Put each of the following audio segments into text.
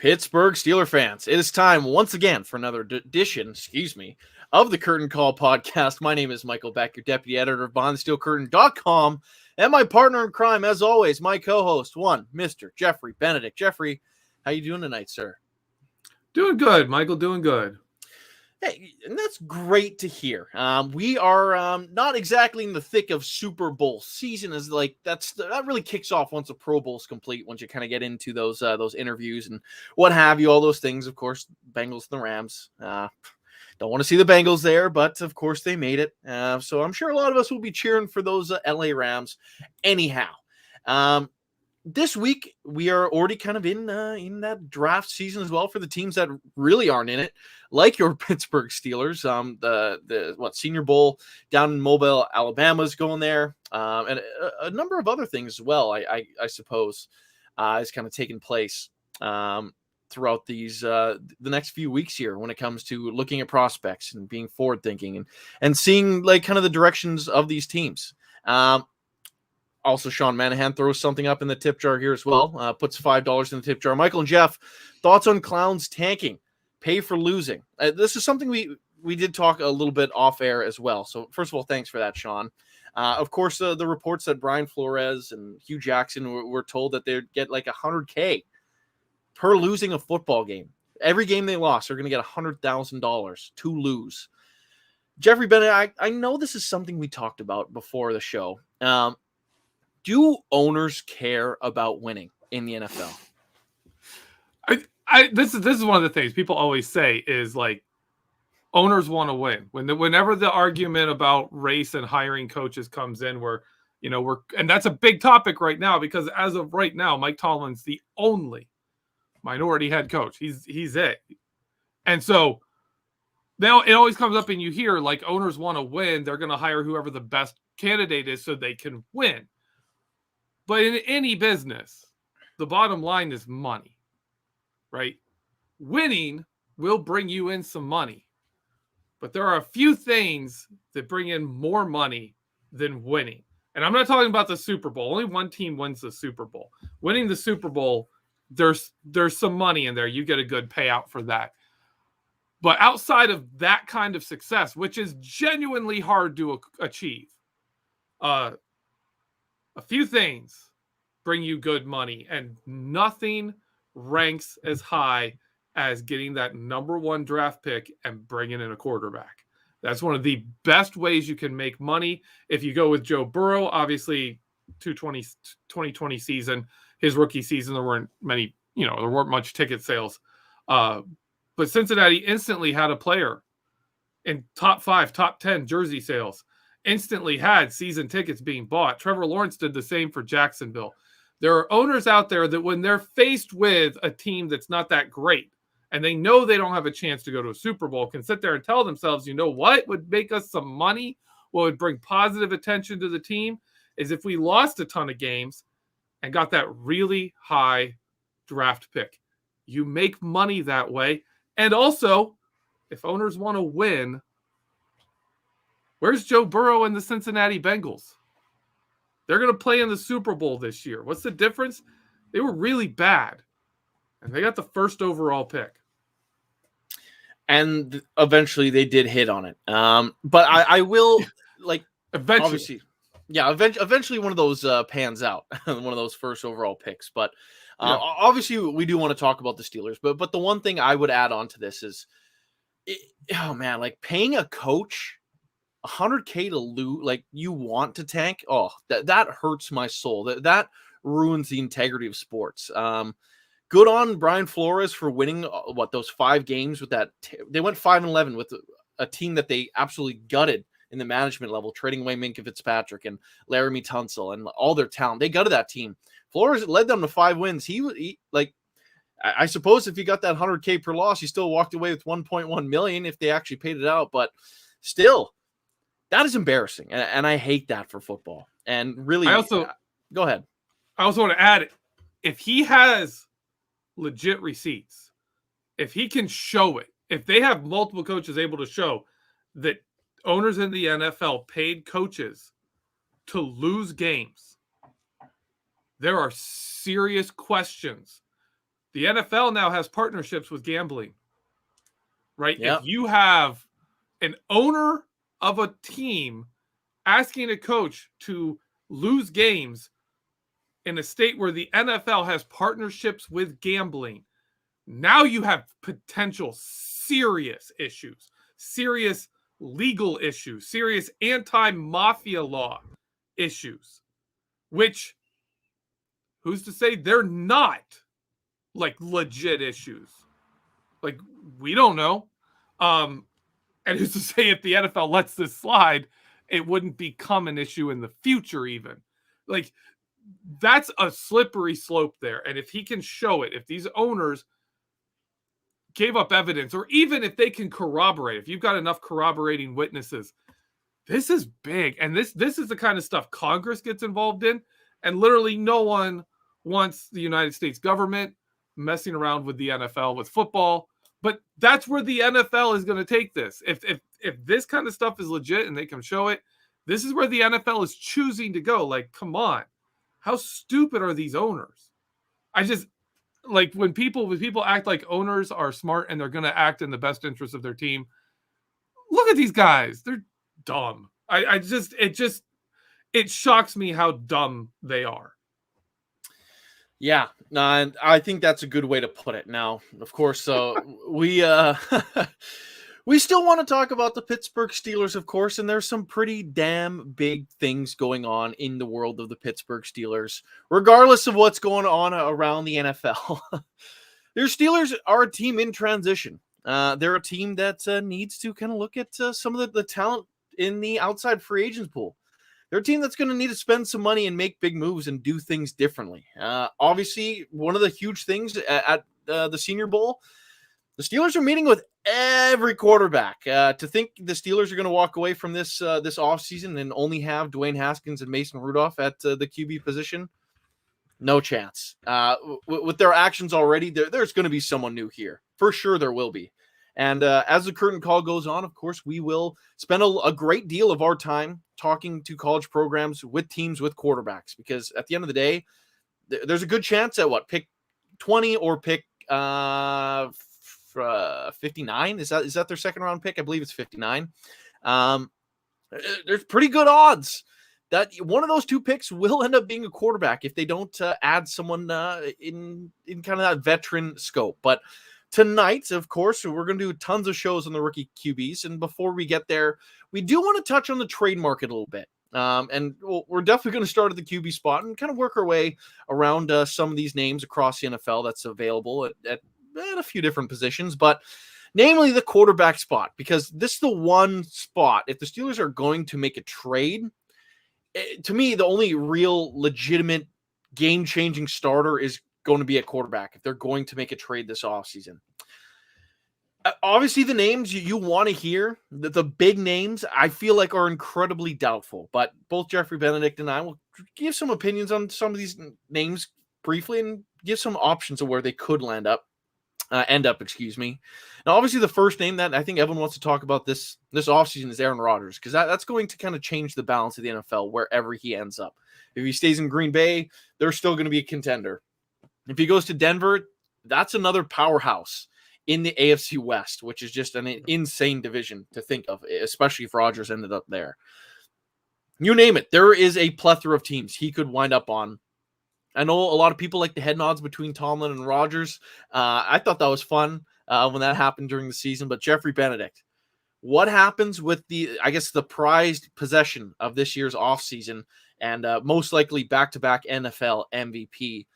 Pittsburgh Steelers fans, it is time once again for another edition, of the Curtain Call podcast. My name is Michael Beck, your deputy editor of BehindTheSteelCurtain.com, and my partner in crime, as always, my co-host, Mr. Geoffrey Benedict. Geoffrey, how you doing tonight, sir? Doing good, Michael, doing good. Hey, and that's great to hear. We are not exactly in the thick of Super Bowl season, as that really kicks off once a Pro Bowl's complete. Once you kind of get into those interviews and what have you, all those things. Of course, Bengals and the Rams. Don't want to see the Bengals there, but of course they made it. So I'm sure a lot of us will be cheering for those LA Rams. Anyhow, this week we are already kind of in that draft season as well for the teams that really aren't in it, like your Pittsburgh Steelers. The Senior Bowl down in Mobile, Alabama is going there, and a number of other things as well. I suppose is kind of taking place throughout these the next few weeks here when it comes to looking at prospects and being forward thinking and seeing like kind of the directions of these teams. Also, Sean Manahan throws something up in the tip jar here as well. Puts $5 in the tip jar. Michael and Jeff, thoughts on Clowns tanking? Pay for losing. This is something we did talk a little bit off air as well. So first of all, thanks for that, Sean. Of course, the reports that Brian Flores and Hugh Jackson were told that they'd get like $100K per losing a football game. Every game they lost, they're going to get $100,000 to lose. Geoffrey Bennett, I know this is something we talked about before the show. Do owners care about winning in the NFL? This is one of the things people always say is like owners want to win. Whenever the argument about race and hiring coaches comes in, and that's a big topic right now because as of right now, Mike Tomlin's the only minority head coach. He's it, and so now it always comes up and you hear like owners want to win. They're going to hire whoever the best candidate is so they can win. But in any business, the bottom line is money, right? Winning will bring you in some money. But there are a few things that bring in more money than winning. And I'm not talking about the Super Bowl. Only one team wins the Super Bowl. Winning the Super Bowl, there's some money in there. You get a good payout for that. But outside of that kind of success, which is genuinely hard to achieve, a few things bring you good money, and nothing ranks as high as getting that number one draft pick and bringing in a quarterback. That's one of the best ways you can make money. If you go with Joe Burrow, obviously 2020 season, his rookie season, there weren't much ticket sales. But Cincinnati instantly had a player in top 5, top 10 jersey sales. Instantly had season tickets being bought. Trevor Lawrence did the same for Jacksonville. There are owners out there that when they're faced with a team that's not that great and they know they don't have a chance to go to a Super Bowl can sit there and tell themselves, you know what would make us some money, what would bring positive attention to the team is if we lost a ton of games and got that really high draft pick. You make money that way. And also, if owners want to win, where's Joe Burrow and the Cincinnati Bengals? They're going to play in the Super Bowl this year. What's the difference? They were really bad, and they got the first overall pick. And eventually they did hit on it. But I will, eventually. Obviously, yeah, eventually one of those pans out, one of those first overall picks. But obviously we do want to talk about the Steelers. But the one thing I would add on to this is, paying a coach $100K to lose, like you want to tank. Oh, that hurts my soul. That ruins the integrity of sports. Good on Brian Flores for winning those 5 games with that. They went 5-11 with a team that they absolutely gutted in the management level, trading away Minkah Fitzpatrick and Laramie Tunsil and all their talent. They gutted that team. Flores led them to 5 wins. I suppose if you got that $100K per loss, you still walked away with $1.1 million if they actually paid it out. But still, that is embarrassing, and I hate that for football. And really, go ahead. I also want to add, if he has legit receipts, if he can show it, if they have multiple coaches able to show that owners in the NFL paid coaches to lose games, there are serious questions The NFL now has partnerships with gambling, right? Yep. If you have an owner of a team asking a coach to lose games in a state where the NFL has partnerships with gambling, now you have potential serious issues, serious legal issues, serious anti-mafia law issues, which, who's to say they're not like legit issues? Like, we don't know. And who's to say if the NFL lets this slide, it wouldn't become an issue in the future even? Like, that's a slippery slope there. And if he can show it, if these owners gave up evidence, or even if they can corroborate, if you've got enough corroborating witnesses, this is big. And this is the kind of stuff Congress gets involved in. And literally no one wants the United States government messing around with the NFL with football. But that's where the NFL is going to take this. If this kind of stuff is legit and they can show it, this is where the NFL is choosing to go. Like, come on. How stupid are these owners? I just, like, when people act like owners are smart and they're going to act in the best interest of their team, look at these guys. They're dumb. It shocks me how dumb they are. Yeah, and I think that's a good way to put it. Now, of course, we we still want to talk about the Pittsburgh Steelers, of course, and there's some pretty damn big things going on in the world of the Pittsburgh Steelers, regardless of what's going on around the NFL. Their Steelers are a team in transition. They're a team that needs to kind of look at some of the talent in the outside free agents pool. They're a team that's going to need to spend some money and make big moves and do things differently. Obviously, one of the huge things at the Senior Bowl, the Steelers are meeting with every quarterback. To think the Steelers are going to walk away from this offseason and only have Dwayne Haskins and Mason Rudolph at the QB position, no chance. With their actions already, there's going to be someone new here. For sure there will be. And as the curtain call goes on, of course, we will spend a great deal of our time talking to college programs with teams with quarterbacks, because at the end of the day, there's a good chance at pick 20 or pick 59. Is that their second round pick? I believe it's 59. There's pretty good odds that one of those two picks will end up being a quarterback if they don't add someone in kind of that veteran scope. But tonight, of course, we're going to do tons of shows on the rookie QBs. And before we get there, we do want to touch on the trade market a little bit. And we're definitely going to start at the QB spot and kind of work our way around some of these names across the NFL that's available at a few different positions, but namely the quarterback spot, because this is the one spot, if the Steelers are going to make a trade, to me, the only real legitimate game-changing starter is going to be at quarterback if they're going to make a trade this offseason. Obviously, the names you want to hear, the big names, I feel like are incredibly doubtful. But both Geoffrey, Benedict, and I will give some opinions on some of these names briefly and give some options of where they could end up. Now, obviously, the first name that I think everyone wants to talk about this offseason is Aaron Rodgers, because that's going to kind of change the balance of the NFL wherever he ends up. If he stays in Green Bay, they're still going to be a contender. If he goes to Denver, that's another powerhouse in the AFC West, which is just an insane division to think of, especially if Rodgers ended up there. You name it, there is a plethora of teams he could wind up on. I know a lot of people like the head nods between Tomlin and Rodgers. I thought that was fun when that happened during the season. But Geoffrey, Benedict, what happens with the prized possession of this year's offseason and most likely back-to-back NFL MVP,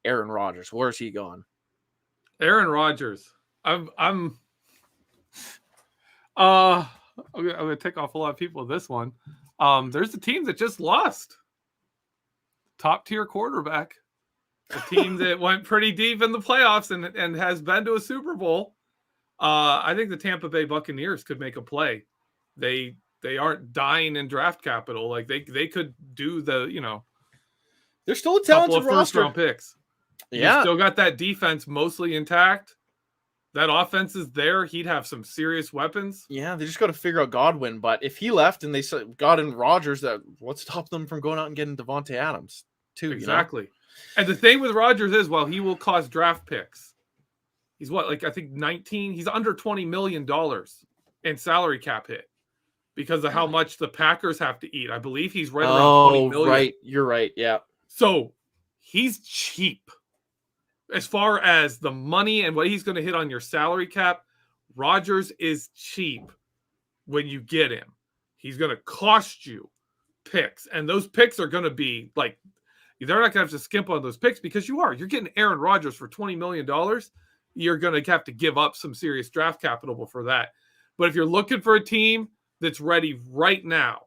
Aaron Rodgers? Where's he going? Aaron Rodgers. I'm going to take off a lot of people with this one. There's a team that just lost. Top tier quarterback, a team that went pretty deep in the playoffs and has been to a Super Bowl. I think the Tampa Bay Buccaneers could make a play. They aren't dying in draft capital. Like they could do they're still a talented first round picks. Yeah, you still got that defense mostly intact. That offense is there. He'd have some serious weapons. Yeah, they just got to figure out Godwin. But if he left and they got in Rodgers, what stopped them from going out and getting Devontae Adams too? Exactly. And the thing with Rodgers is, well, he will cost draft picks. He's what, like I think 19. He's under $20 million in salary cap hit because of how much the Packers have to eat. I believe he's right around 20 million. Right. You're right. Yeah. So he's cheap as far as the money and what he's going to hit on your salary cap. Rodgers is cheap when you get him. He's going to cost you picks, and those picks are going to be like, they're not going to have to skimp on those picks because you're getting Aaron Rodgers for $20 million. You're going to have to give up some serious draft capital for that. But if you're looking for a team that's ready right now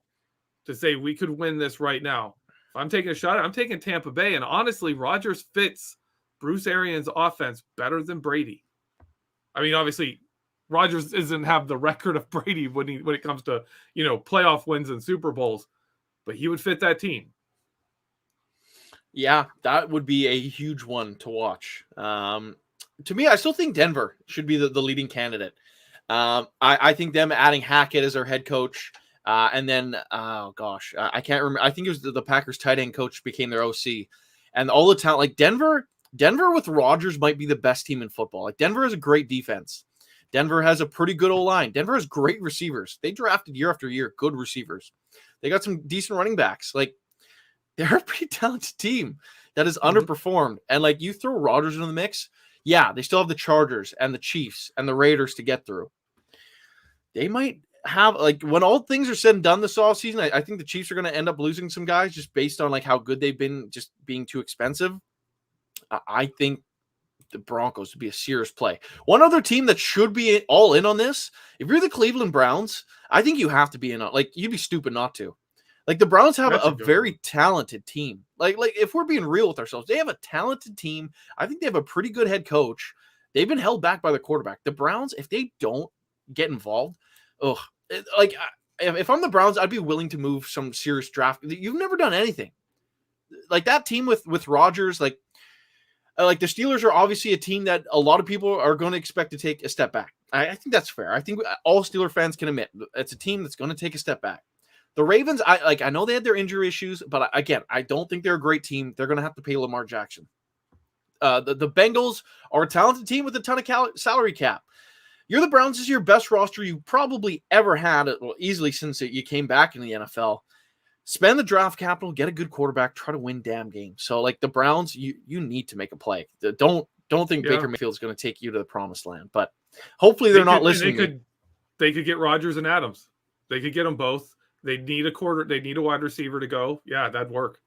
to say we could win this right now, if I'm taking a shot, I'm taking Tampa Bay. And honestly, Rodgers fits Bruce Arians' offense better than Brady. I mean, obviously, Rodgers doesn't have the record of Brady when it comes to, playoff wins and Super Bowls, but he would fit that team. Yeah, that would be a huge one to watch. To me, I still think Denver should be the leading candidate. I think them adding Hackett as their head coach, and then, I can't remember. I think it was the Packers tight end coach became their OC. And all the talent, like Denver with Rodgers might be the best team in football. Like Denver has a great defense. Denver has a pretty good O-line. Denver has great receivers. They drafted year after year good receivers. They got some decent running backs. Like, they're a pretty talented team that has underperformed. And like you throw Rodgers into the mix, yeah, they still have the Chargers and the Chiefs and the Raiders to get through. They might have, like, when all things are said and done this offseason, I think the Chiefs are going to end up losing some guys just based on like how good they've been, just being too expensive. I think the Broncos would be a serious play. One other team that should be all in on this, if you're the Cleveland Browns, I think you have to be in on, like, you'd be stupid not to. Like the Browns have a very talented team. Like if we're being real with ourselves, they have a talented team. I think they have a pretty good head coach. They've been held back by the quarterback. The Browns, if they don't get involved, if I'm the Browns, I'd be willing to move some serious draft. You've never done anything like that team with Rodgers. Like the Steelers are obviously a team that a lot of people are going to expect to take a step back. I think that's fair. I think all Steeler fans can admit it's a team that's going to take a step back. The Ravens, I know they had their injury issues, but again, I don't think they're a great team. They're going to have to pay Lamar Jackson. The Bengals are a talented team with a ton of salary cap. You're the Browns. This is your best roster you probably ever had, easily since you came back in the NFL. Spend the draft capital, get a good quarterback, try to win damn games. So, like the Browns, you need to make a play. Don't think Baker Mayfield is going to take you to the promised land, but hopefully they're not listening. They could get Rodgers and Adams. They could get them both. They need a wide receiver to go. Yeah, that'd work.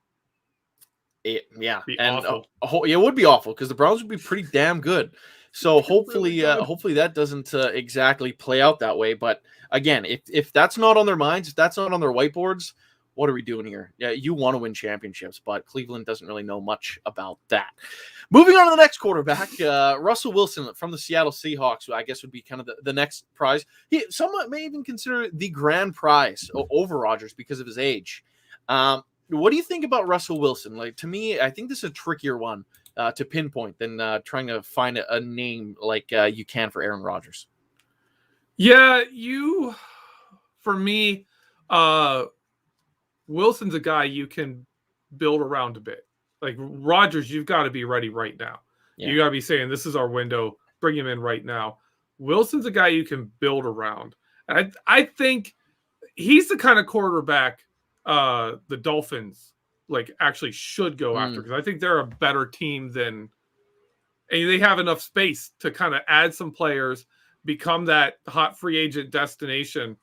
It would be awful because the Browns would be pretty damn good. So hopefully that doesn't exactly play out that way. But again, if that's not on their minds, if that's not on their whiteboards, what are we doing here? Yeah, you want to win championships, but Cleveland doesn't really know much about that. Moving on to the next quarterback, Russell Wilson from the Seattle Seahawks, who I guess would be kind of the next prize. He somewhat may even consider the grand prize over Rodgers because of his age. What do you think about Russell Wilson? Like, to me, I think this is a trickier one to pinpoint than trying to find a name like you can for Aaron Rodgers. Yeah, for me, Wilson's a guy you can build around a bit. Like Rodgers, you've got to be ready right now. Yeah. You got to be saying, this is our window. Bring him in right now. Wilson's a guy you can build around. And I think he's the kind of quarterback the Dolphins actually should go after, because I think they're a better team and they have enough space to kind of add some players, become that hot free agent destination,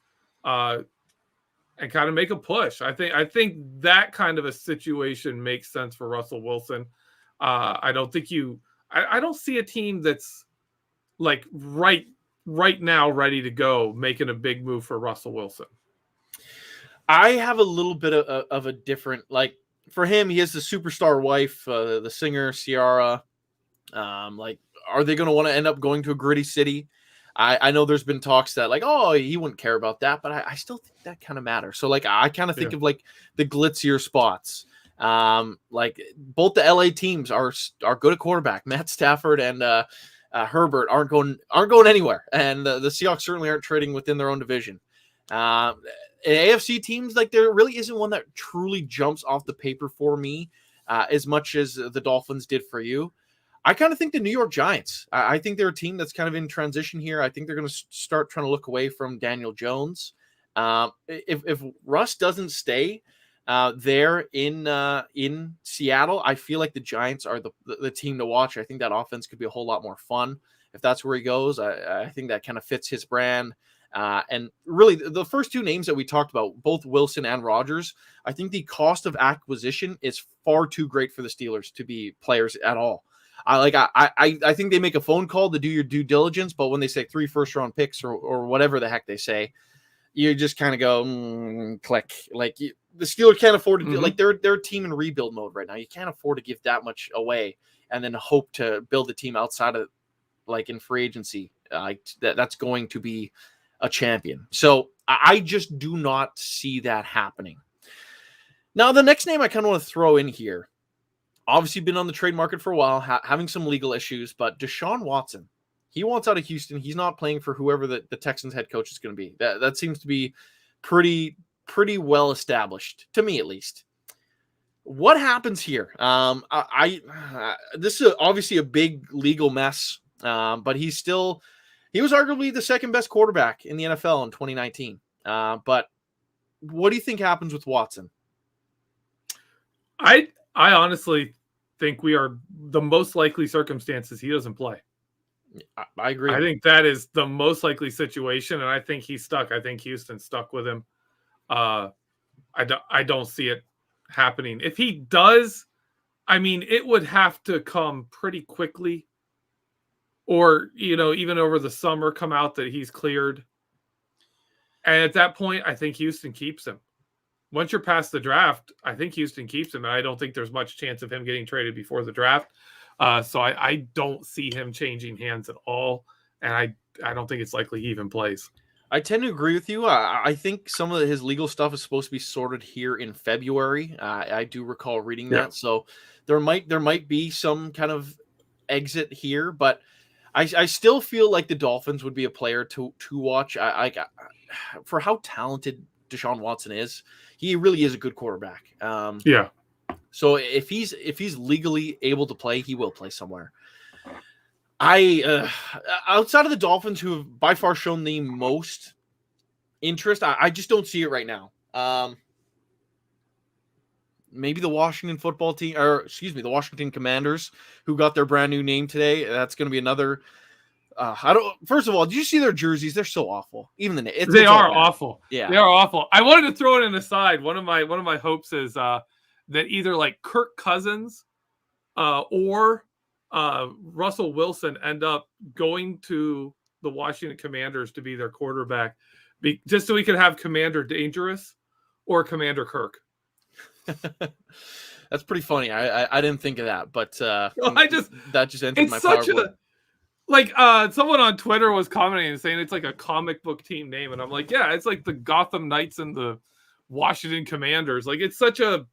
and kind of make a push. I think that kind of a situation makes sense for Russell Wilson. I don't see a team that's like right now ready to go making a big move for Russell Wilson. I have a little bit of a different, like, for him, he has the superstar wife, the singer Ciara. Are they going to want to end up going to a gritty city? I know there's been talks that he wouldn't care about that, but I still think that kind of matters. So I kind of think of the glitzier spots. Both the LA teams are good at quarterback. Matt Stafford and Herbert aren't going anywhere, and the Seahawks certainly aren't trading within their own division. AFC teams, there really isn't one that truly jumps off the paper for me as much as the Dolphins did for you. I kind of think the New York Giants. I think they're a team that's kind of in transition here. I think they're going to start trying to look away from Daniel Jones. If Russ doesn't stay there in Seattle, I feel like the Giants are the team to watch. I think that offense could be a whole lot more fun if that's where he goes. I think that kind of fits his brand. And really, the first two names that we talked about, both Wilson and Rodgers, I think the cost of acquisition is far too great for the Steelers to be players at all. I think they make a phone call to do your due diligence, but when they say 3 first-round picks or whatever the heck they say, you just kind of go click. Like the Steelers can't afford to do like they're a team in rebuild mode right now. You can't afford to give that much away and then hope to build a team outside of like in free agency. That's going to be a champion. So I just do not see that happening. Now, the next name I kind of want to throw in here, obviously been on the trade market for a while, having some legal issues, but Deshaun Watson, he wants out of Houston. He's not playing for whoever the Texans head coach is going to be. That seems to be pretty well established, to me at least. What happens here? This is obviously a big legal mess, but he was arguably the second best quarterback in the NFL in 2019. But what do you think happens with Watson? I honestly think we are the most likely circumstances he doesn't play. I agree. I think that is the most likely situation, and I think he's stuck. I think Houston's stuck with him. I don't see it happening. If he does, I mean, it would have to come pretty quickly, or even over the summer, come out that he's cleared. And at that point, I think Houston keeps him. Once you're past the draft, I think Houston keeps him, and I don't think there's much chance of him getting traded before the draft. So I don't see him changing hands at all, and I don't think it's likely he even plays. I tend to agree with you. I think some of his legal stuff is supposed to be sorted here in February. I do recall reading that, so there might be some kind of exit here, but I still feel like the Dolphins would be a player to watch. For how talented Deshaun Watson is. He really is a good quarterback. So if he's legally able to play, he will play somewhere. Outside of the Dolphins, who have by far shown the most interest, I just don't see it right now. Maybe the Washington football team, the Washington Commanders, who got their brand new name today. That's going to be another. First of all, did you see their jerseys? They're so awful. Even the name. They are awful. Yeah, they are awful. I wanted to throw it in the side. One of my hopes is that either like Kirk Cousins or Russell Wilson end up going to the Washington Commanders to be their quarterback, just so we could have Commander Dangerous or Commander Kirk. That's pretty funny. I didn't think of that, but that just entered my PowerPoint. Someone on Twitter was commenting and saying it's like a comic book team name, and I'm like, yeah, it's like the Gotham Knights and the Washington Commanders. Like it's such a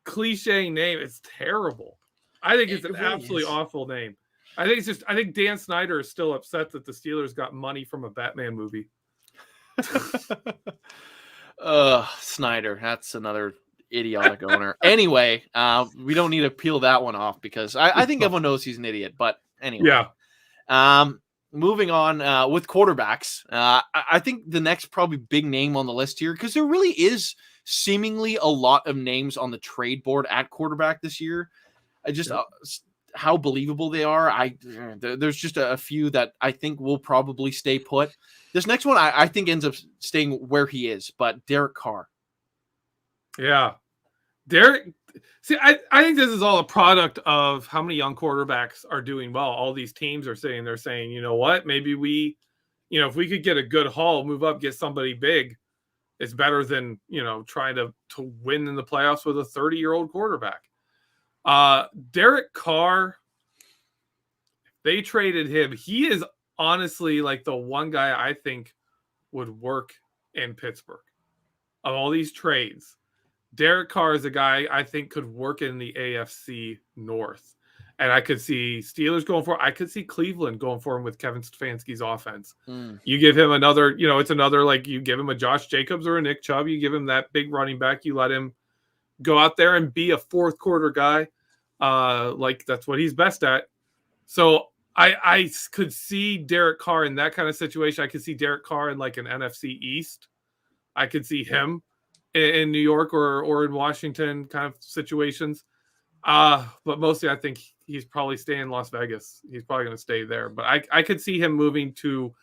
cliche name. It's terrible. I think it's an absolutely awful name. I think Dan Snyder is still upset that the Steelers got money from a Batman movie. Snyder, that's another idiotic owner. Anyway, we don't need to peel that one off because I think everyone knows he's an idiot. But anyway, moving on with quarterbacks, I think the next probably big name on the list here, because there really is seemingly a lot of names on the trade board at quarterback this year. How believable they are. There's just a few that I think will probably stay put. This next one I think ends up staying where he is, but Derek Carr. Yeah. Derek, I think this is all a product of how many young quarterbacks are doing well. All these teams are saying, you know what, maybe if we could get a good haul, move up, get somebody big, it's better than, trying to win in the playoffs with a 30-year-old quarterback. Derek Carr, they traded him. He is honestly like the one guy I think would work in Pittsburgh. Of all these trades, Derek Carr is a guy I think could work in the AFC North. And I could see Steelers going for it. I could see Cleveland going for him with Kevin Stefanski's offense. You give him another, it's another, like you give him a Josh Jacobs or a Nick Chubb. You give him that big running back. You let him go out there and be a fourth quarter guy. Like that's what he's best at. So I could see Derek Carr in that kind of situation. I could see Derek Carr in like an NFC East. I could see him in New York or in Washington kind of situations. But mostly I think he's probably staying in Las Vegas. He's probably going to stay there. But I could see him moving to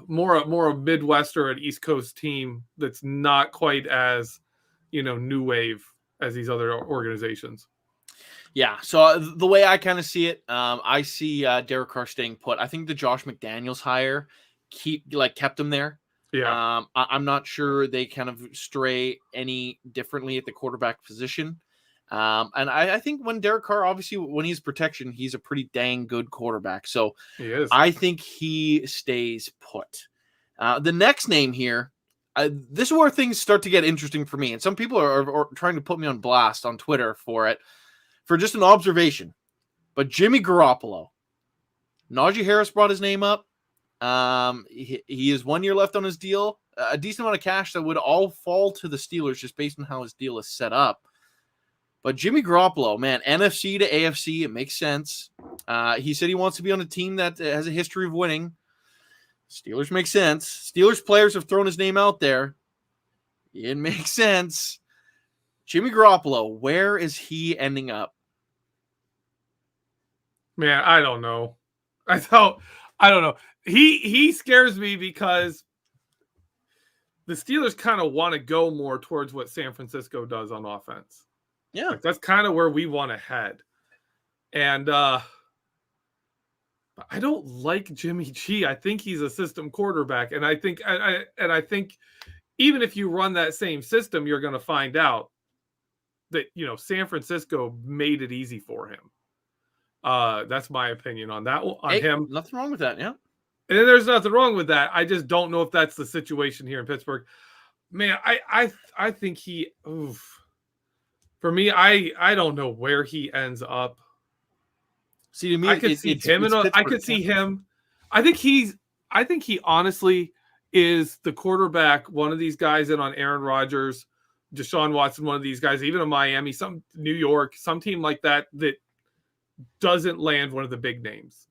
more a Midwest or an East Coast team that's not quite as, new wave as these other organizations. Yeah, so the way I kind of see it, I see Derek Carr staying put. I think the Josh McDaniels hire kept him there. Yeah. I'm not sure they kind of stray any differently at the quarterback position. And I think when Derek Carr, obviously, when he's protection, he's a pretty dang good quarterback. So He is. I think he stays put. The next name here, this is where things start to get interesting for me. And some people are trying to put me on blast on Twitter for it. For just an observation, but Jimmy Garoppolo, Najee Harris brought his name up. He has 1 year left on his deal, a decent amount of cash that would all fall to the Steelers just based on how his deal is set up. But Jimmy Garoppolo, man, NFC to AFC, it makes sense. He said he wants to be on a team that has a history of winning. Steelers make sense. Steelers players have thrown his name out there. It makes sense. Jimmy Garoppolo, where is he ending up? Man, I don't know. I don't know. He scares me because the Steelers kind of want to go more towards what San Francisco does on offense. Yeah. Like, that's kind of where we want to head. And I don't like Jimmy G. I think he's a system quarterback. And I think even if you run that same system, you're going to find out that, San Francisco made it easy for him. That's my opinion on that. Him. Nothing wrong with that, yeah. And then there's nothing wrong with that. I just don't know if that's the situation here in Pittsburgh. Man, I think for me, I don't know where he ends up. See, to me, I could see him. I could see him. I think he honestly is the quarterback. One of these guys in on Aaron Rodgers, Deshaun Watson, one of these guys, even in Miami, some New York, some team like that doesn't land one of the big names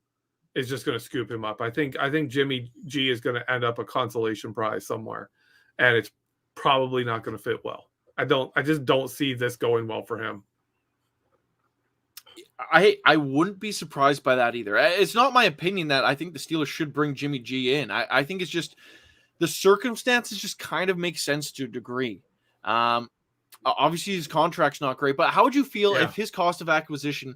is just going to scoop him up. I think Jimmy G is going to end up a consolation prize somewhere, and it's probably not going to fit well. I just don't see this going well for him. I wouldn't be surprised by that either. It's not my opinion that I think the Steelers should bring Jimmy G in. I think it's just the circumstances just kind of make sense to a degree. Obviously his contract's not great, but how would you feel if his cost of acquisition,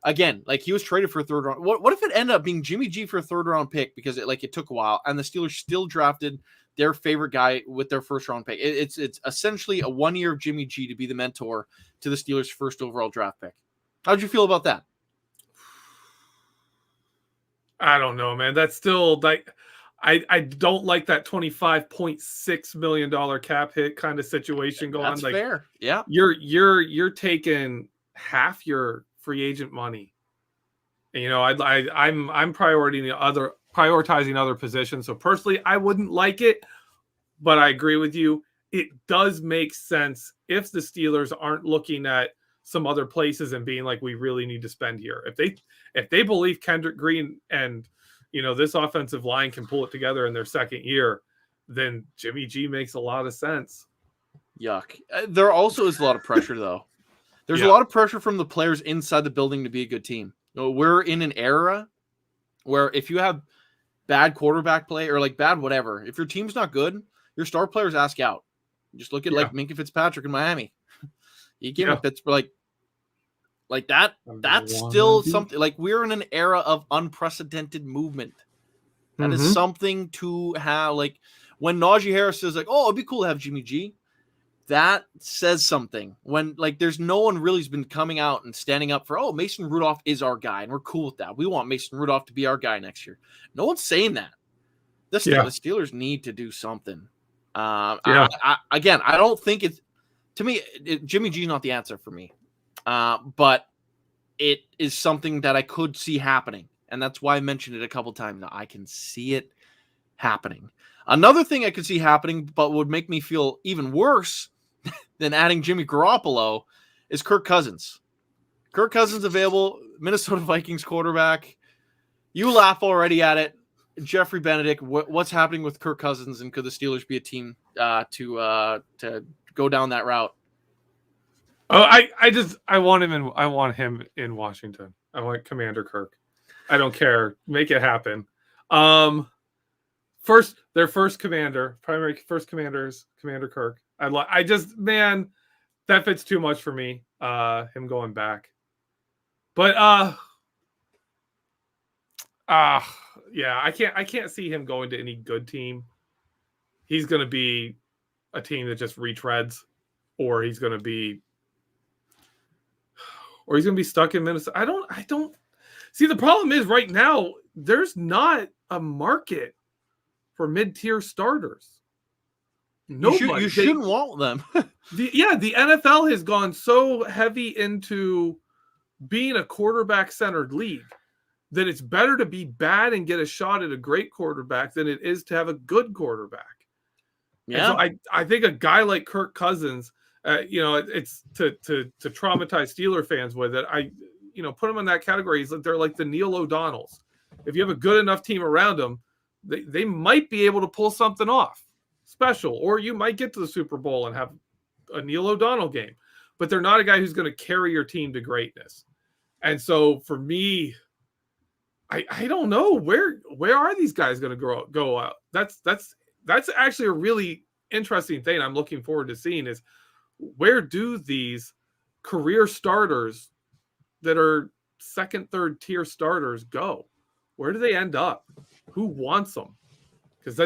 again, like he was traded for a third round? What if it ended up being Jimmy G for a third round pick because it took a while and the Steelers still drafted their favorite guy with their first round pick? It's essentially a 1 year of Jimmy G to be the mentor to the Steelers' first overall draft pick. How'd you feel about that? I don't know, man. That's still like I don't like that $25.6 million cap hit kind of situation going on. That's like, fair. Yeah. You're taking half your free agent money. And, I'm prioritizing other positions. So personally, I wouldn't like it, but I agree with you. It does make sense if the Steelers aren't looking at some other places and being like, we really need to spend here. If they believe Kendrick Green and, this offensive line can pull it together in their second year, then Jimmy G makes a lot of sense. Yuck. There also is a lot of pressure, though. There's a lot of pressure from the players inside the building to be a good team. We're in an era where if you have bad quarterback play or bad whatever, if your team's not good, your star players ask out. Just look at Minkah Fitzpatrick in Miami. He came up Pittsburgh like that. That's still something. Like, we're in an era of unprecedented movement. That is something to have. Like, when Najee Harris says oh, it'd be cool to have Jimmy G, that says something. When there's no one really has been coming out and standing up for, Mason Rudolph is our guy and we're cool with that. We want Mason Rudolph to be our guy next year. No one's saying that. The Steelers need to do something. I don't think it's, to me, Jimmy G is not the answer for me. But it is something that I could see happening. And that's why I mentioned it a couple times now. I can see it happening. Another thing I could see happening, but would make me feel even worse than adding Jimmy Garoppolo is Kirk Cousins. Kirk Cousins available, Minnesota Vikings quarterback. You laugh already at it. Geoffrey, Benedict, what's happening with Kirk Cousins, and could the Steelers be a team to go down that route? Oh, I want him in Washington. I want Commander Kirk. I don't care. Make it happen. Their first commander, primary first commander is Commander Kirk. Man, that fits too much for me. Him going back. But yeah, I can't see him going to any good team. He's going to be a team that just retreads, or he's going to be stuck in Minnesota. I don't see. The problem is right now there's not a market for mid-tier starters. Nobody. You shouldn't want them. The NFL has gone so heavy into being a quarterback-centered league that it's better to be bad and get a shot at a great quarterback than it is to have a good quarterback. Yeah, so I think a guy like Kirk Cousins, it's to traumatize Steeler fans with it. Put them in that category. They're like the Neil O'Donnells. If you have a good enough team around them, they might be able to pull something off special, or you might get to the Super Bowl and have a Neil O'Donnell game. But they're not a guy who's going to carry your team to greatness. And so for me, I don't know where are these guys going to go out. That's actually a really interesting thing I'm looking forward to seeing is where do these career starters that are second, third tier starters go? Where do they end up? Who wants them? Because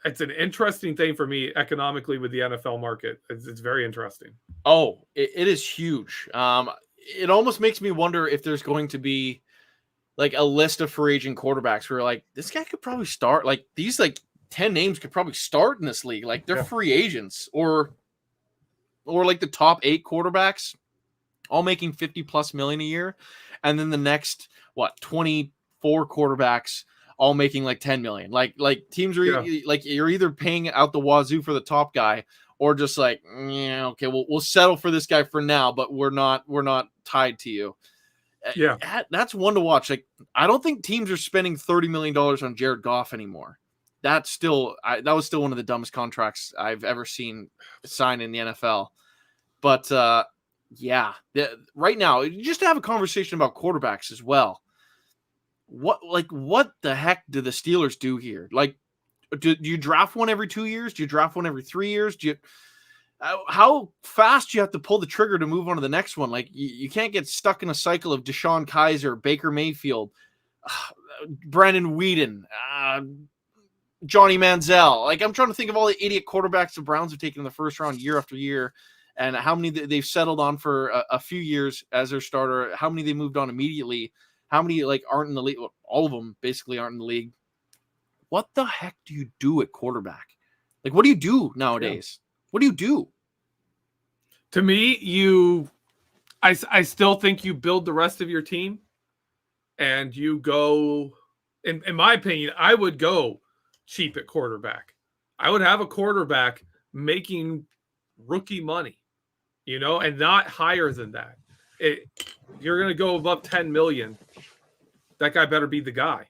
it's an interesting thing for me economically with the NFL market. It's very interesting. Oh, it is huge. It almost makes me wonder if there's going to be like a list of free agent quarterbacks where like this guy could probably start. Like these 10 names could probably start in this league. Like they're free agents, or like the top 8 quarterbacks all making 50+ million a year, and then the next 24 quarterbacks all making like 10 million. Like teams are like you're either paying out the wazoo for the top guy, or just like, yeah, okay, we'll settle for this guy for now, but we're not tied to you. Yeah, that's one to watch. Like I don't think teams are spending $30 million on Jared Goff anymore. That was still one of the dumbest contracts I've ever seen signed in the NFL. But right now, just to have a conversation about quarterbacks as well. What the heck do the Steelers do here? Like, do you draft one every 2 years? Do you draft one every 3 years? How fast do you have to pull the trigger to move on to the next one? Like, you can't get stuck in a cycle of Deshaun Kaiser, Baker Mayfield, Brandon Weeden, Johnny Manziel. Like, I'm trying to think of all the idiot quarterbacks the Browns have taken in the first round year after year, and how many they've settled on for a few years as their starter, how many they moved on immediately, how many aren't in the league. All of them basically aren't in the league. What the heck do you do at quarterback? Like, what do you do nowadays? What do you do? To me, I still think you build the rest of your team and you go, in my opinion, I would go cheap at quarterback. I would have a quarterback making rookie money, and not higher than that. You're going to go above 10 million. That guy better be the guy.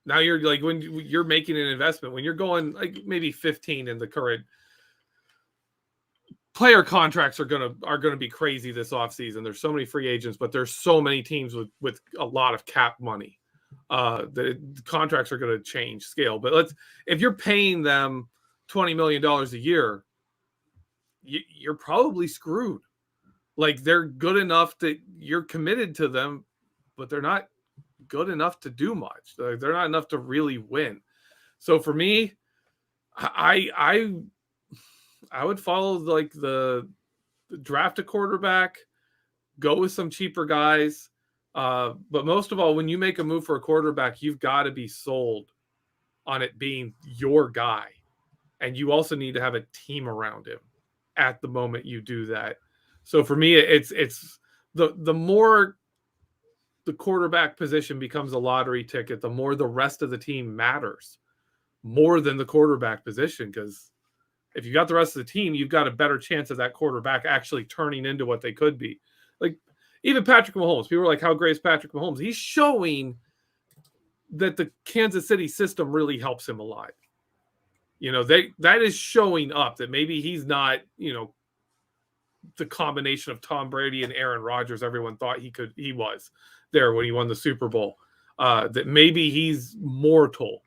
Now you're like, when you're making an investment, when you're going like maybe 15 in the current player contracts are gonna be crazy this offseason. There's so many free agents, but there's so many teams with a lot of cap money. The contracts are going to change scale. But if you're paying them $20 million a year, you're probably screwed. Like, they're good enough that you're committed to them, but they're not good enough to do much. They're not enough to really win. So for me, I would follow like the draft a quarterback, go with some cheaper guys. But most of all, when you make a move for a quarterback, you've got to be sold on it being your guy. And you also need to have a team around him at the moment you do that. So for me, it's the more the quarterback position becomes a lottery ticket, the more the rest of the team matters more than the quarterback position. Because If you got the rest of the team, you've got a better chance of that quarterback actually turning into what they could be. Like even Patrick Mahomes, people were like, how great is Patrick Mahomes? He's showing that the Kansas City system really helps him a lot. That is showing up that maybe he's not, the combination of Tom Brady and Aaron Rodgers everyone thought he was there when he won the Super Bowl. That maybe he's mortal,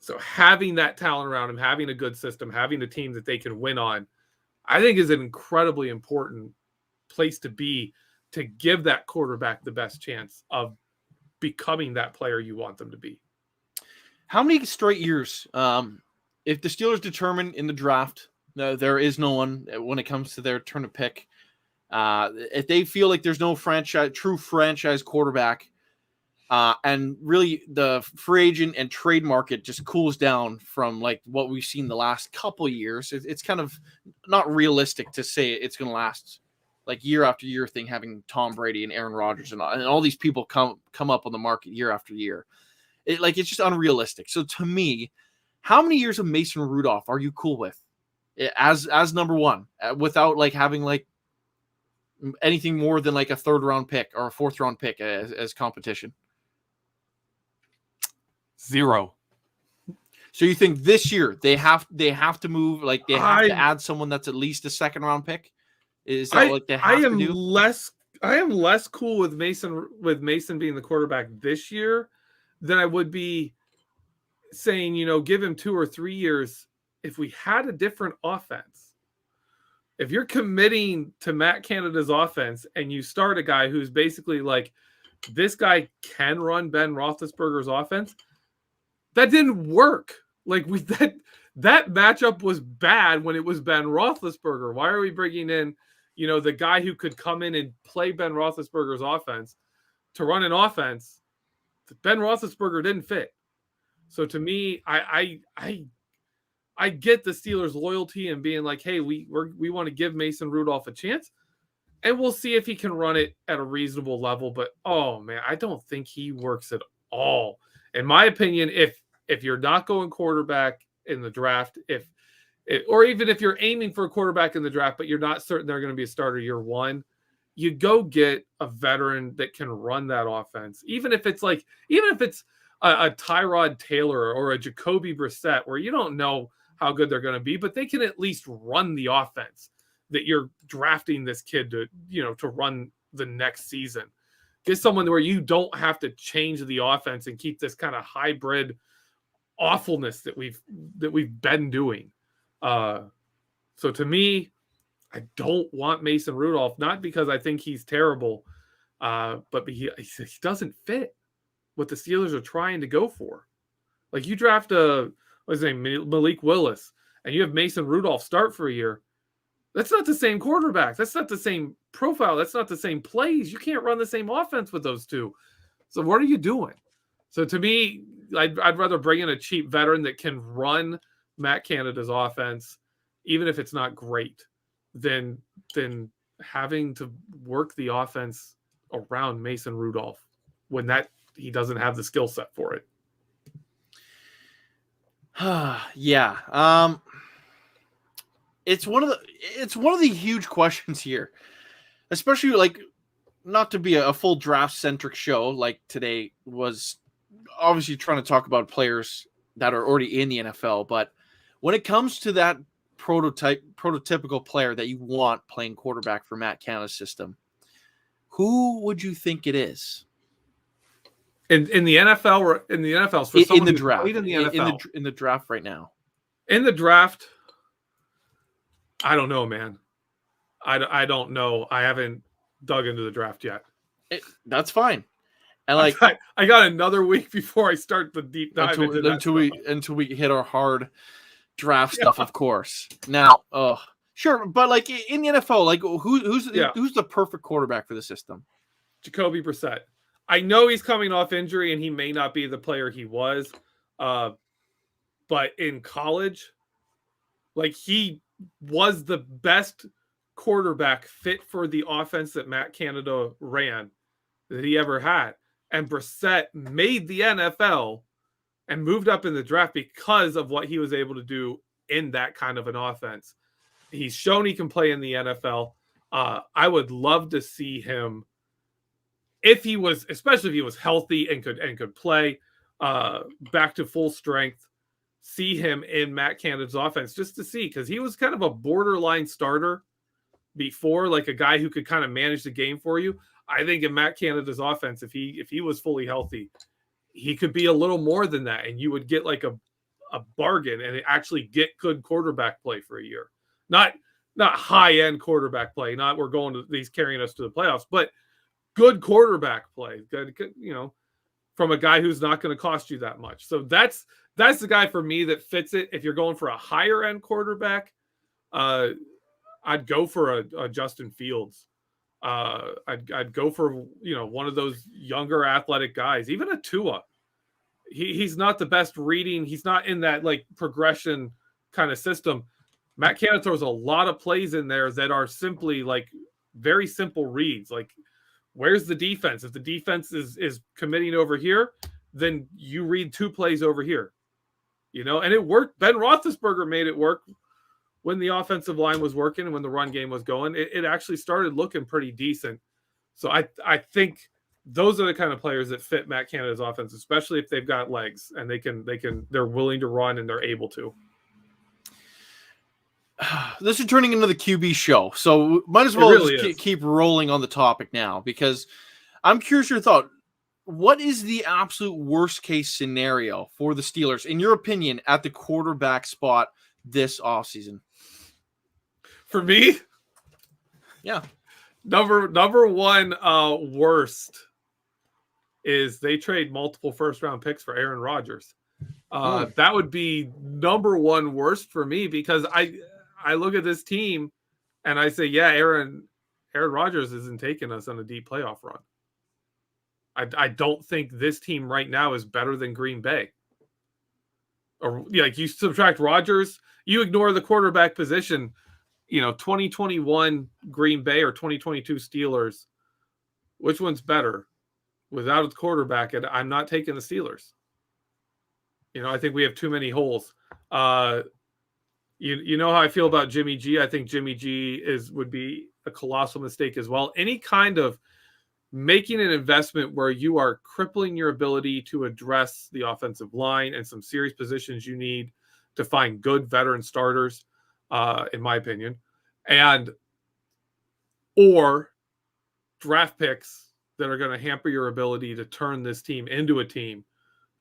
So having that talent around him, having a good system, having a team that they can win on, I think is an incredibly important place to be, to give that quarterback the best chance of becoming that player you want them to be. How many straight years, if the Steelers determine in the draft there is no one when it comes to their turn to pick, if they feel like there's no true franchise quarterback, and really the free agent and trade market just cools down from like what we've seen the last couple of years, it's kind of not realistic to say it's going to last like year after year thing, having Tom Brady and Aaron Rodgers and all these people come up on the market year after year. It's just unrealistic. So to me, how many years of Mason Rudolph are you cool with as number one, without like having like anything more than like a 3rd round pick or a 4th round pick as competition? 0. So you think this year they have to move, like they have to add someone that's at least a 2nd round pick? Is that like they have to do? I am less cool with Mason being the quarterback this year than I would be saying, give him 2 or 3 years if we had a different offense. If you're committing to Matt Canada's offense and you start a guy who's basically like, this guy can run Ben Roethlisberger's offense, that didn't work. Like that matchup was bad when it was Ben Roethlisberger. Why are we bringing in, the guy who could come in and play Ben Roethlisberger's offense to run an offense that Ben Roethlisberger didn't fit? So to me, I get the Steelers' loyalty and being like, hey, we want to give Mason Rudolph a chance, and we'll see if he can run it at a reasonable level. But oh man, I don't think he works at all. In my opinion, if you're not going quarterback in the draft, or even if you're aiming for a quarterback in the draft, but you're not certain they're going to be a starter year one, you go get a veteran that can run that offense. Even if it's a Tyrod Taylor or a Jacoby Brissett, where you don't know how good they're going to be, but they can at least run the offense that you're drafting this kid to run the next season. Get someone where you don't have to change the offense and keep this kind of hybrid awfulness that we've been doing. So to me, I don't want Mason Rudolph, not because I think he's terrible, but he doesn't fit what the Steelers are trying to go for. Like you draft Malik Willis, and you have Mason Rudolph start for a year. That's not the same quarterback. That's not the same profile. That's not the same plays. You can't run the same offense with those two. So what are you doing? So to me, I'd rather bring in a cheap veteran that can run Matt Canada's offense, even if it's not great, than having to work the offense around Mason Rudolph when he doesn't have the skill set for it. Yeah. It's one of the huge questions here, especially like not to be a full draft centric show like today was obviously trying to talk about players that are already in the NFL. But when it comes to that prototypical player that you want playing quarterback for Matt Canada's system, who would you think it is? In the NFL, or in the NFL, for in the draft, in the NFL, in the draft right now, in the draft, I don't know, man. I don't know. I haven't dug into the draft yet. That's fine. And I got another week before I start the deep dive until we hit our hard draft stuff, of course. Now, sure, but like in the NFL, like who's the perfect quarterback for the system? Jacoby Brissett. I know he's coming off injury and he may not be the player he was, but in college, like he was the best quarterback fit for the offense that Matt Canada ran that he ever had. And Brissett made the NFL and moved up in the draft because of what he was able to do in that kind of an offense. He's shown he can play in the NFL. I would love to see him, especially if he was healthy and could play back to full strength, see him in Matt Canada's offense just to see, because he was kind of a borderline starter before, like a guy who could kind of manage the game for you. I think in Matt Canada's offense, if he was fully healthy, he could be a little more than that, and you would get like a bargain and actually get good quarterback play for a year. Not high end quarterback play. Not he's carrying us to the playoffs, but good quarterback play. Good, from a guy who's not going to cost you that much. So that's the guy for me that fits it. If you're going for a higher end quarterback, I'd go for a Justin Fields. I'd go for one of those younger athletic guys, even a Tua. He's not the best reading. He's not in that like progression kind of system. Matt Canada throws a lot of plays in there that are simply like very simple reads. Like, where's the defense? If the defense is committing over here, then you read 2 plays over here. And it worked. Ben Roethlisberger made it work when the offensive line was working and when the run game was going. It actually started looking pretty decent. So I think those are the kind of players that fit Matt Canada's offense, especially if they've got legs and they're willing to run and they're able to. This is turning into the QB show, so might as well really keep rolling on the topic now, because I'm curious your thought. What is the absolute worst case scenario for the Steelers, in your opinion, at the quarterback spot this offseason? For me? Yeah. Number one worst is they trade multiple first-round picks for Aaron Rodgers. That would be number one worst for me, because I look at this team and I say, yeah, Aaron Rodgers isn't taking us on a deep playoff run. I don't think this team right now is better than Green Bay. Or like, you subtract Rodgers, you ignore the quarterback position, 2021 Green Bay or 2022 Steelers, which one's better? Without a quarterback, and I'm not taking the Steelers. I think we have too many holes. You know how I feel about Jimmy G. I think Jimmy G would be a colossal mistake as well. Any kind of making an investment where you are crippling your ability to address the offensive line and some serious positions you need to find good veteran starters, in my opinion, or draft picks that are going to hamper your ability to turn this team into a team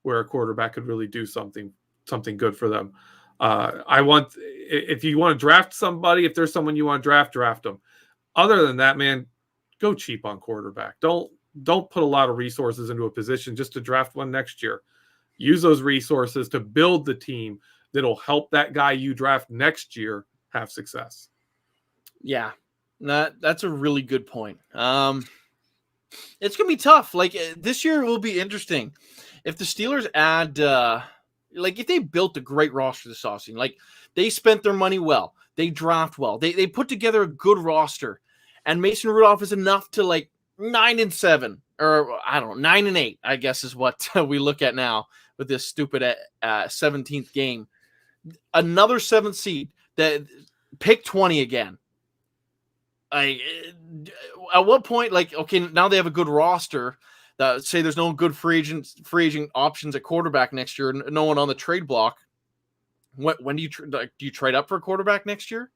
where a quarterback could really do something good for them. If you want to draft somebody, if there's someone you want to draft them. Other than that, man, go cheap on quarterback. Don't put a lot of resources into a position just to draft one next year. Use those resources to build the team that'll help that guy you draft next year have success. Yeah, that's a really good point. It's going to be tough. Like, this year will be interesting. If the Steelers add, if they built a great roster this offseason, like they spent their money well, they draft well, they put together a good roster, and Mason Rudolph is enough to 9-7, or I don't know, 9-8, I guess is what we look at now with this stupid 17th game. Another 7th seed, that pick 20 again. At what point, okay, now they have a good roster. Say there's no good free agent options at quarterback next year, no one on the trade block. When do you trade up for a quarterback next year?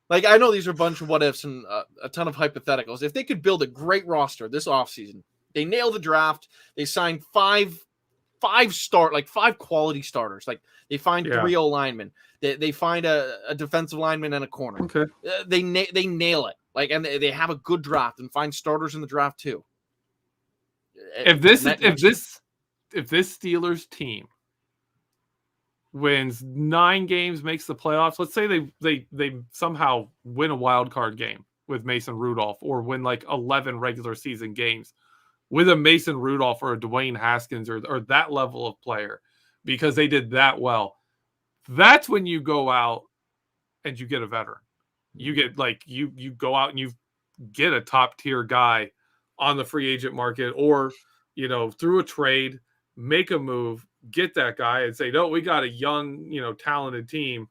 I know these are a bunch of what ifs and a ton of hypotheticals. If they could build a great roster this offseason, they nail the draft, they sign five quality starters. They find 3 O-linemen. They find a defensive lineman and a corner. Okay. They nail it. And they have a good draft and find starters in the draft too. If this Steelers team wins 9 games, makes the playoffs, let's say they somehow win a wild card game with Mason Rudolph, or win 11 regular season games with a Mason Rudolph or a Dwayne Haskins or that level of player, because they did that well, that's when you go out and you get a veteran. You get you go out and you get a top tier guy on the free agent market, or through a trade, make a move, get that guy and say, no, we got a young, talented team.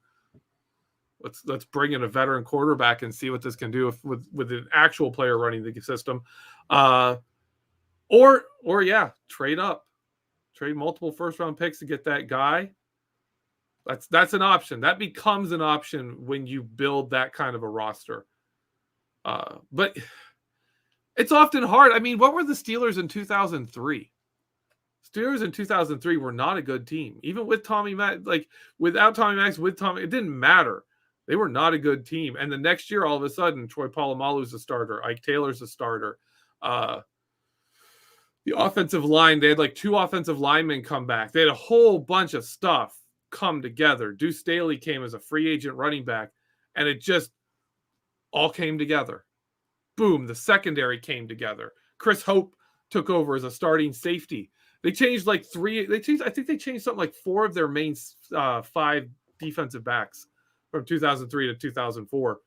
Let's bring in a veteran quarterback and see what this can do with an actual player running the system. Or trade up. Trade multiple first-round picks to get that guy. That's an option. That becomes an option when you build that kind of a roster. But it's often hard. I mean, what were the Steelers in 2003? Steelers in 2003 were not a good team. Even with Tommy Mack, without Tommy Mack, with Tommy, it didn't matter. They were not a good team. And the next year, all of a sudden, Troy Polamalu's a starter. Ike Taylor's a starter. The offensive line, they had 2 offensive linemen come back. They had a whole bunch of stuff come together. Deuce Staley came as a free agent running back, and it just all came together. Boom, the secondary came together. Chris Hope took over as a starting safety. They changed I think they changed something like 4 of their main 5 defensive backs from 2003 to 2004.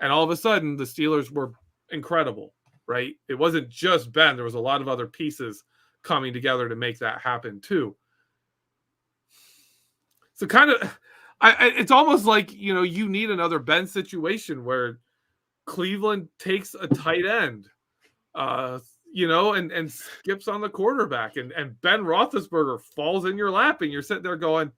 And all of a sudden, the Steelers were incredible, right? It wasn't just Ben. There was a lot of other pieces coming together to make that happen too. So kind of, it's almost like, you need another Ben situation where Cleveland takes a tight end, and skips on the quarterback, and Ben Roethlisberger falls in your lap, and you're sitting there going,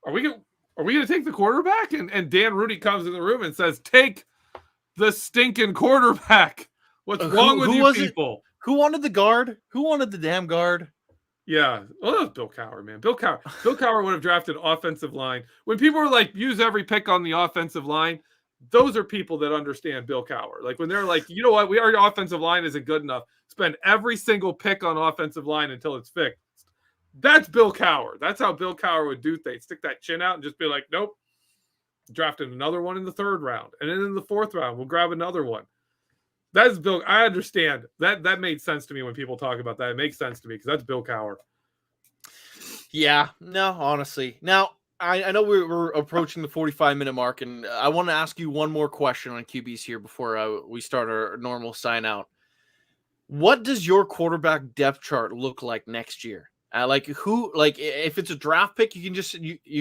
are we going to take the quarterback? And Dan Rooney comes in the room and says, take the stinking quarterback. What's wrong with you people? Who wanted the guard? Who wanted the damn guard? Yeah. Well, that was Bill Cowher, man. Bill Cowher would have drafted offensive line. When people are like, use every pick on the offensive line, those are people that understand Bill Cowher. When they're like, you know what, our offensive line isn't good enough. Spend every single pick on offensive line until it's fixed. That's Bill Cowher. That's how Bill Cowher would do things. Stick that chin out and just be like, nope. Drafted another one in the 3rd round. And then in the 4th round, we'll grab another one. That's Bill. I understand. That made sense to me when people talk about that. It makes sense to me because that's Bill Cowher. Yeah. No, honestly. Now, I know we're approaching the 45-minute mark, and I want to ask you one more question on QBs here before we start our normal sign out. What does your quarterback depth chart look like next year? If it's a draft pick, you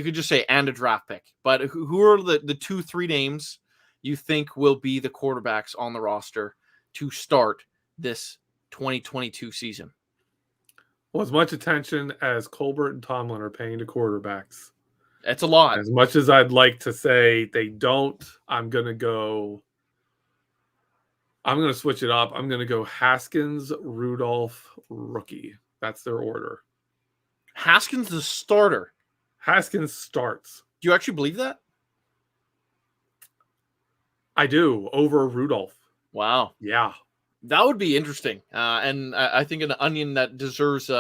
could just say and a draft pick. But who are the 2-3 names you think will be the quarterbacks on the roster to start this 2022 season? Well, as much attention as Colbert and Tomlin are paying to quarterbacks, that's a lot. As much as I'd like to say they don't, I'm going to switch it up. I'm going to go Haskins, Rudolph, rookie. That's their order. Haskins the starter. Haskins starts. Do you actually believe that? I do, over Rudolph. Wow. Yeah. That would be interesting. And I think an onion that deserves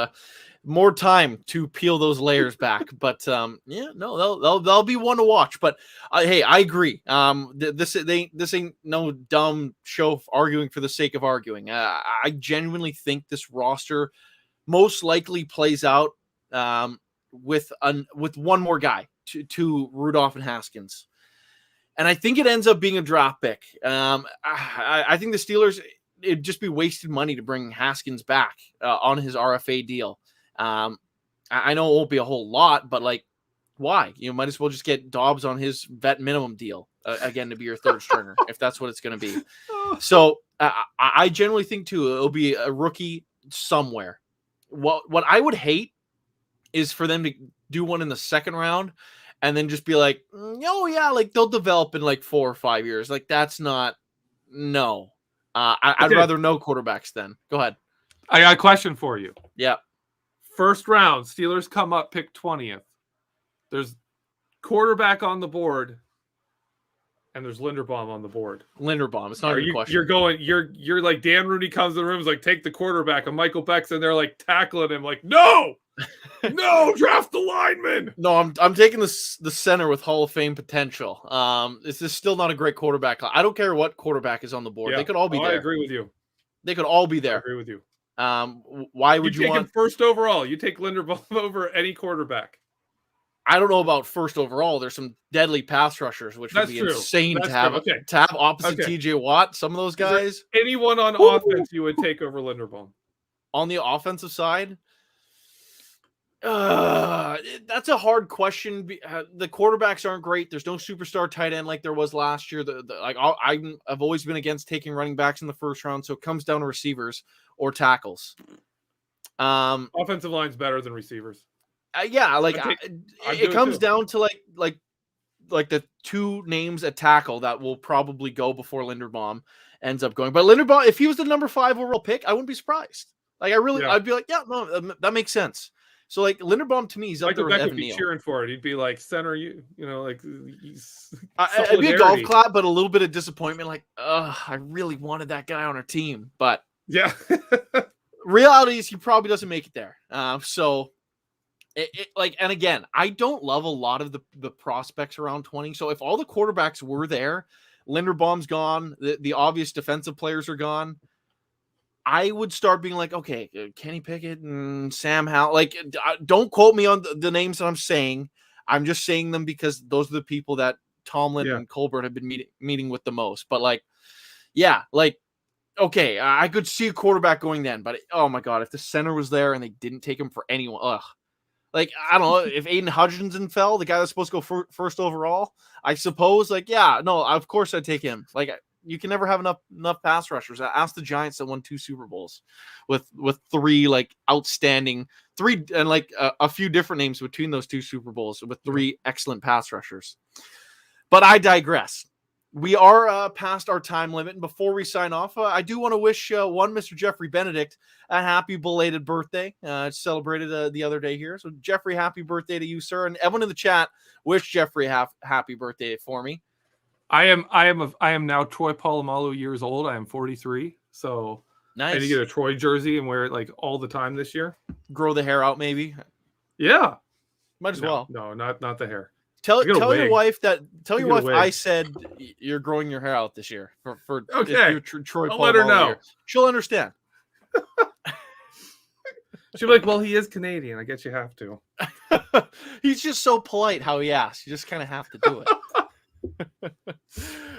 more time to peel those layers back. But that'll be one to watch. But hey, I agree. This ain't no dumb show arguing for the sake of arguing. I genuinely think this roster most likely plays out with one more guy to Rudolph and Haskins. And I think it ends up being a draft pick. I think the Steelers, it'd just be wasted money to bring Haskins back on his RFA deal. I know it won't be a whole lot, but why? You might as well just get Dobbs on his vet minimum deal again to be your 3rd stringer if that's what it's going to be. So I generally think too it'll be a rookie somewhere. What I would hate is for them to do one in the 2nd round and then just be like, oh yeah, they'll develop in 4 or 5 years. That's not, no. I'd rather no quarterbacks then. Go ahead. I got a question for you. Yeah. 1st round, Steelers come up, pick 20th. There's quarterback on the board, and there's Linderbaum on the board. Linderbaum. It's not a question. You're like Dan Rooney comes in the room, is like, take the quarterback, and Michael Beck's in there tackling him, no, no, draft the lineman. No, I'm taking the center with Hall of Fame potential. This is still not a great quarterback. I don't care what quarterback is on the board. Yeah. They could all be there. I agree with you. They could all be there. I agree with you. Why would you want 1st overall? You take Linderbaum over any quarterback. I don't know about 1st overall. There's some deadly pass rushers, which would be insane to have opposite TJ Watt. Some of those guys. Anyone on offense you would take over Linderbaum? On the offensive side, That's a hard question. The quarterbacks aren't great. There's no superstar tight end like there was last year. I've always been against taking running backs in the first round, so it comes down to receivers or tackles. Offensive line's better than receivers. It comes down to like the two names at tackle that will probably go before Linderbaum ends up going. But Linderbaum, if he was the number 5 overall pick, I wouldn't be surprised. I'd be like, yeah, no, that makes sense. So like Linderbaum to me is up there with Beck Evan would be Neal. cheering for it. He'd be like, center, you know, like it'd be a golf clap, but a little bit of disappointment. Like, I really wanted that guy on our team, but yeah, reality is he probably doesn't make it there. And again, I don't love a lot of the prospects around 20. So if all the quarterbacks were there, Linderbaum's gone, the obvious defensive players are gone, I would start being like, okay, Kenny Pickett and Sam Howell. Like, don't quote me on the names that I'm saying. I'm just saying them because those are the people that Tomlin and Colbert have been meeting with the most. But like, yeah, like, okay, I could see a quarterback going then. But oh my god, if the center was there and they didn't take him for anyone, like, I don't know, if Aiden Hutchinson fell, the guy that's supposed to go first overall, I suppose, like, yeah, no, of course I'd take him. Like, you can never have enough pass rushers. Ask the Giants that won 2 Super Bowls with 3 like outstanding and like a few different names between those 2 Super Bowls with 3 excellent pass rushers. But I digress. We are past our time limit, and before we sign off, I do want to wish Mr. Geoffrey Benedict a happy belated birthday. Celebrated the other day here, so Geoffrey, happy birthday to you, sir, and everyone in the chat, wish Geoffrey a happy birthday for me. I am now Troy Polamalu years old. I am 43, so nice. I need to get a Troy jersey and wear it like all the time this year. Grow the hair out, maybe. Yeah, might as well. No, not the hair. Tell your wife I said you're growing your hair out this year for okay. Troy. I'll let her know. Year. She'll understand. She'll be like, "Well, he is Canadian. I guess you have to." He's just so polite how he asks. You just kind of have to do it.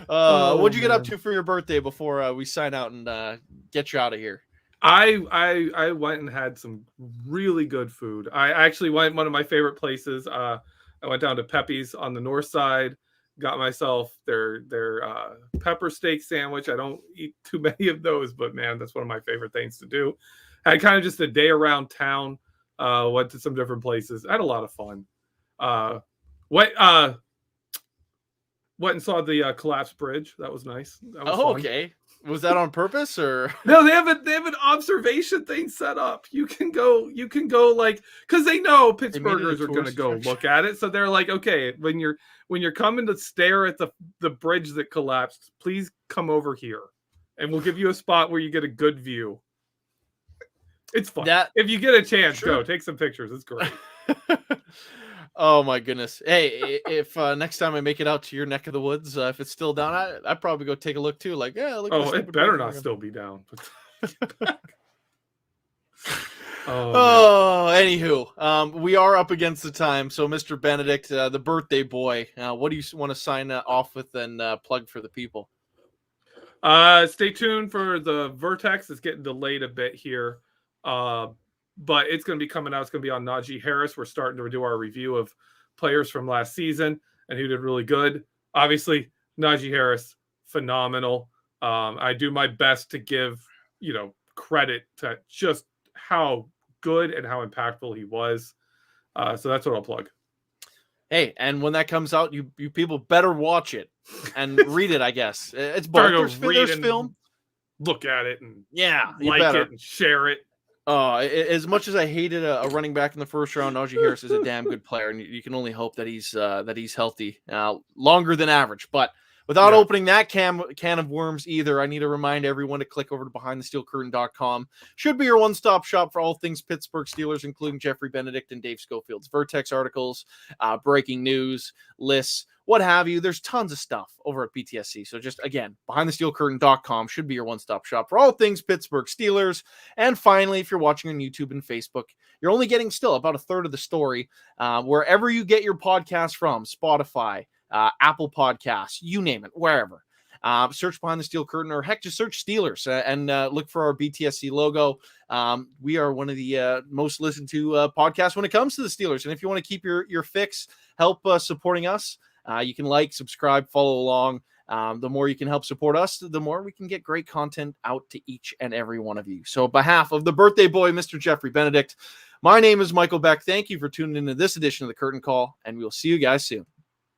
What'd you get up to for your birthday before we sign out and get you out of here? I went and had some really good food. I actually went one of my favorite places. I went down to Pepe's on the north side, got myself their pepper steak sandwich. I don't eat too many of those, but man, that's one of my favorite things to do. Had kind of just a day around town. Went to some different places. I had a lot of fun. Went and saw the collapsed bridge. That was nice. That was fun. Okay. Was that on purpose or no? They have an observation thing set up. You can go like, because they know Pittsburghers are going to go look at it. So they're like, okay, when you're coming to stare at the bridge that collapsed, please come over here, and we'll give you a spot where you get a good view. It's fun. If you get a chance, go take some pictures. It's great. Oh my goodness! Hey, if next time I make it out to your neck of the woods, if it's still down, I'd probably go take a look too. Like, yeah, look. Oh, it better not still be down. Anywho, we are up against the time. So, Mr. Benedict, the birthday boy, what do you want to sign off with and plug for the people? Stay tuned for the Vertex. It's getting delayed a bit here. But it's going to be coming out. It's going to be on Audrey Harris. We're starting to do our review of players from last season and who did really good. Obviously, Najee Harris, phenomenal. I do my best to give, credit to just how good and how impactful he was. So that's what I'll plug. Hey, and when that comes out, you people better watch it and read it, I guess. It's both. There's film. Look at it and like it and share it. As much as I hated a running back in the first round, Audrey Harris is a damn good player, and you can only hope that he's healthy longer than average. But without opening that can of worms either, I need to remind everyone to click over to BehindTheSteelCurtain.com. Should be your one-stop shop for all things Pittsburgh Steelers, including Geoffrey Benedict and Dave Schofield's Vertex articles, breaking news, lists, what have you. There's tons of stuff over at BTSC. So just, again, BehindTheSteelCurtain.com should be your one-stop shop for all things Pittsburgh Steelers. And finally, if you're watching on YouTube and Facebook, you're only getting still about a third of the story. Wherever you get your podcast from, Spotify, Apple Podcasts, you name it, wherever. search Behind the Steel Curtain, or heck, just search Steelers and look for our BTSC logo. We are one of the most listened to podcasts when it comes to the Steelers. And if you want to keep your fix, help supporting us, you can like, subscribe, follow along. The more you can help support us, the more we can get great content out to each and every one of you. So on behalf of the birthday boy, Mr. Geoffrey Benedict, my name is Michael Beck. Thank you for tuning into this edition of the Curtain Call, and we'll see you guys soon.